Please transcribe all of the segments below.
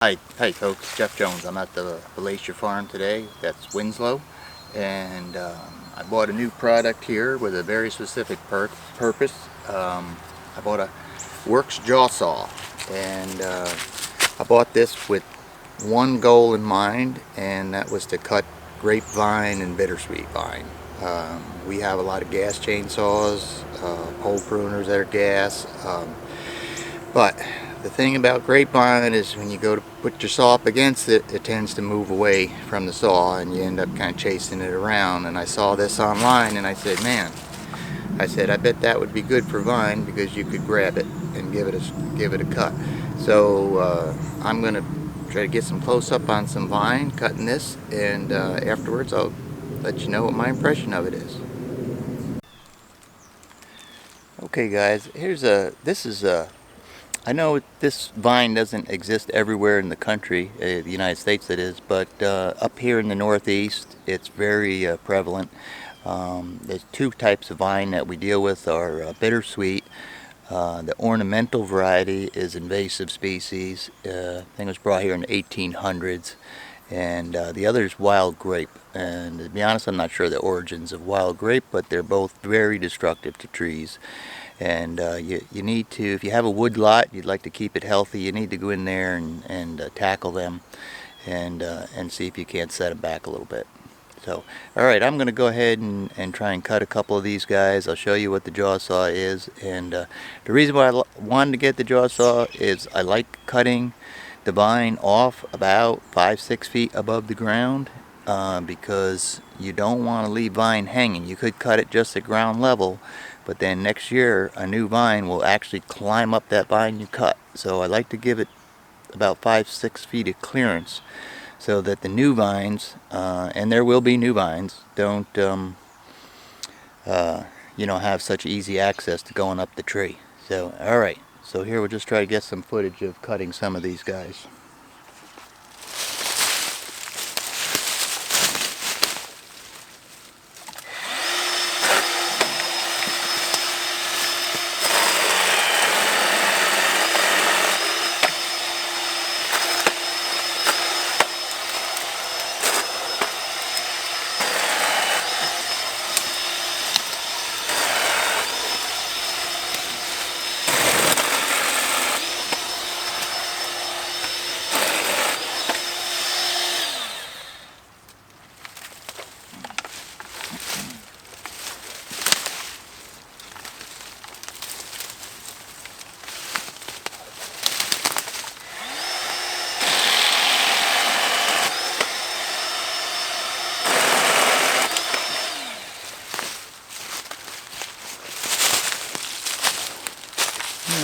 Hi folks, Jeff Jones. I'm at the Wondershare farm today. That's Winslow, and I bought a new product here with a very specific purpose. I bought a Worx JawSaw, and I bought this with one goal in mind, and that was to cut grapevine and bittersweet vine. We have a lot of gas chainsaws, pole pruners that are gas, but the thing about grapevine is when you go to put your saw up against it, it tends to move away from the saw and you end up kind of chasing it around. And I saw this online and I said, man, I bet that would be good for vine because you could grab it and give it a cut. So I'm going to try to get some close up on some vine cutting this, and afterwards I'll let you know what my impression of it is. Okay guys, I know this vine doesn't exist everywhere in the country, the United States that is, but up here in the Northeast it's very prevalent. There's two types of vine that we deal with are bittersweet. The ornamental variety is invasive species. I think it was brought here in the 1800s. And the other is wild grape. And to be honest, I'm not sure the origins of wild grape, but they're both very destructive to trees. And you need to, if you have a wood lot, you'd like to keep it healthy, you need to go in there and tackle them and see if you can't set them back a little bit. So, alright, I'm going to go ahead and try and cut a couple of these guys. I'll show you what the JawSaw is. And the reason why I wanted to get the JawSaw is I like cutting the vine off about 5-6 feet above the ground because you don't want to leave vine hanging. You could cut it just at ground level, but then next year a new vine will actually climb up that vine you cut. So I like to give it about 5-6 feet of clearance so that the new vines, and there will be new vines, don't have such easy access to going up the tree. So alright, so here we'll just try to get some footage of cutting some of these guys.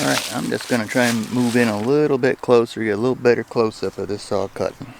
Alright, I'm just going to try and move in a little bit closer, get a little better close-up of this saw cutting.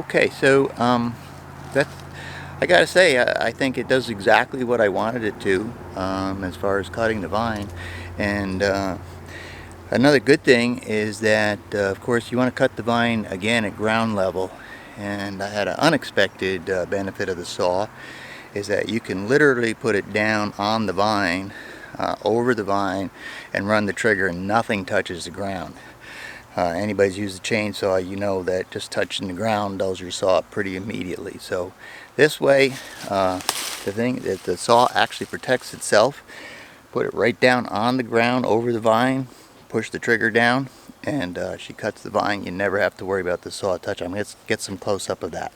Okay, so I gotta say, I think it does exactly what I wanted it to as far as cutting the vine. And another good thing is that, of course, you want to cut the vine again at ground level. And I had an unexpected benefit of the saw is that you can literally put it down on the vine, over the vine, and run the trigger and nothing touches the ground. Anybody's used a chainsaw, you know that just touching the ground dulls your saw up pretty immediately. So this way, the saw actually protects itself. Put it right down on the ground over the vine, push the trigger down, and she cuts the vine. You never have to worry about the saw touch. I'm going to get some close-up of that.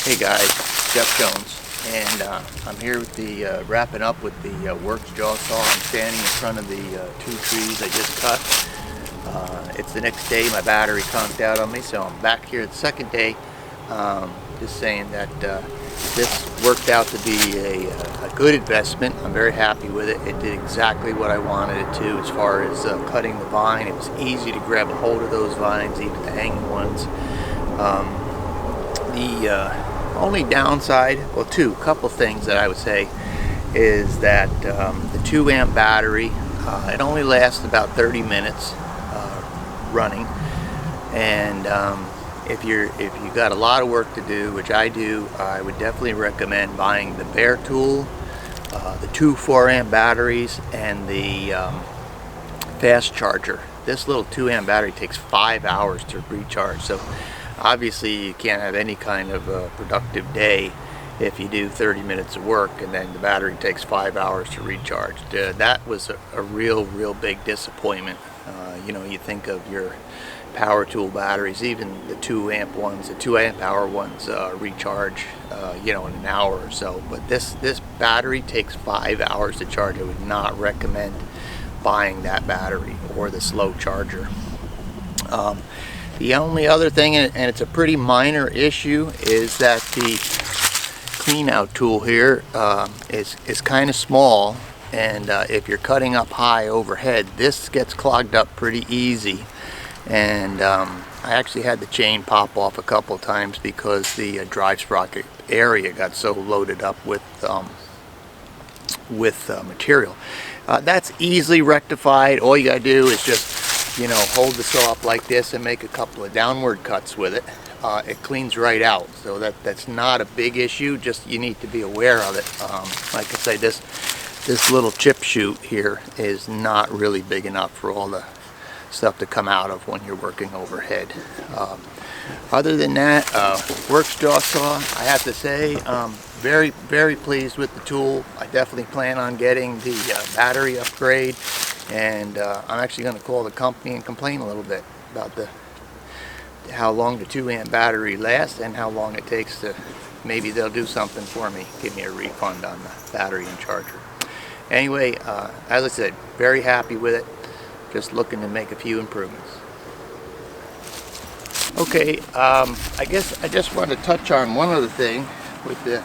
Hey guys, Jeff Jones, and I'm here with the wrapping up with the Worx JawSaw. I'm standing in front of the 2 trees I just cut. It's the next day. My battery conked out on me, so I'm back here the second day. Just saying that this worked out to be a good investment. I'm very happy with it. It did exactly what I wanted it to as far as cutting the vine. It was easy to grab a hold of those vines, even the hanging ones. The only downside, well, couple things that I would say, is that the 2 amp battery, it only lasts about 30 minutes running, and if you got a lot of work to do, which I do, I would definitely recommend buying the Bear tool, the 2 4 amp batteries, and the fast charger. This little 2 amp battery takes 5 hours to recharge, so obviously you can't have any kind of a productive day if you do 30 minutes of work and then the battery takes 5 hours to recharge. That was a real big disappointment. You know, you think of your power tool batteries, even the 2 amp ones, the 2 amp hour ones recharge you know, in an hour or so, but this battery takes 5 hours to charge. I would not recommend buying that battery or the slow charger. The only other thing, and it's a pretty minor issue, is that the clean out tool here is kind of small, and if you're cutting up high overhead, this gets clogged up pretty easy. And I actually had the chain pop off a couple times because the drive sprocket area got so loaded up with material. That's easily rectified. All you gotta do is just, you know, hold the saw up like this and make a couple of downward cuts with it. It cleans right out, so that's not a big issue. Just you need to be aware of it. Like I say, this little chip shoot here is not really big enough for all the stuff to come out of when you're working overhead. Other than that, Worx JawSaw, I have to say, very pleased with the tool. I definitely plan on getting the battery upgrade, and I'm actually going to call the company and complain a little bit about how long the 2 amp battery lasts and how long it takes to, maybe they'll do something for me, give me a refund on the battery and charger. Anyway, as I said, very happy with it. Just looking to make a few improvements. Okay, I guess I just want to touch on one other thing with the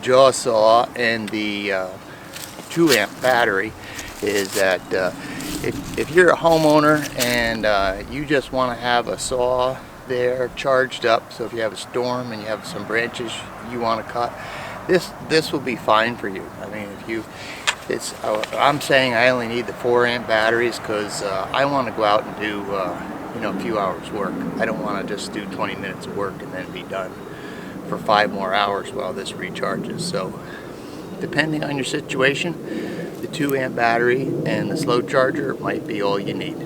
JawSaw and the 2 amp battery, is that if you're a homeowner and you just want to have a saw there charged up, so if you have a storm and you have some branches you want to cut, this will be fine for you. I mean, I'm saying I only need the 4 amp batteries because I want to go out and do you know, a few hours work. I don't want to just do 20 minutes of work and then be done for 5 more hours while this recharges. So depending on your situation, The 2 amp battery and the slow charger might be all you need.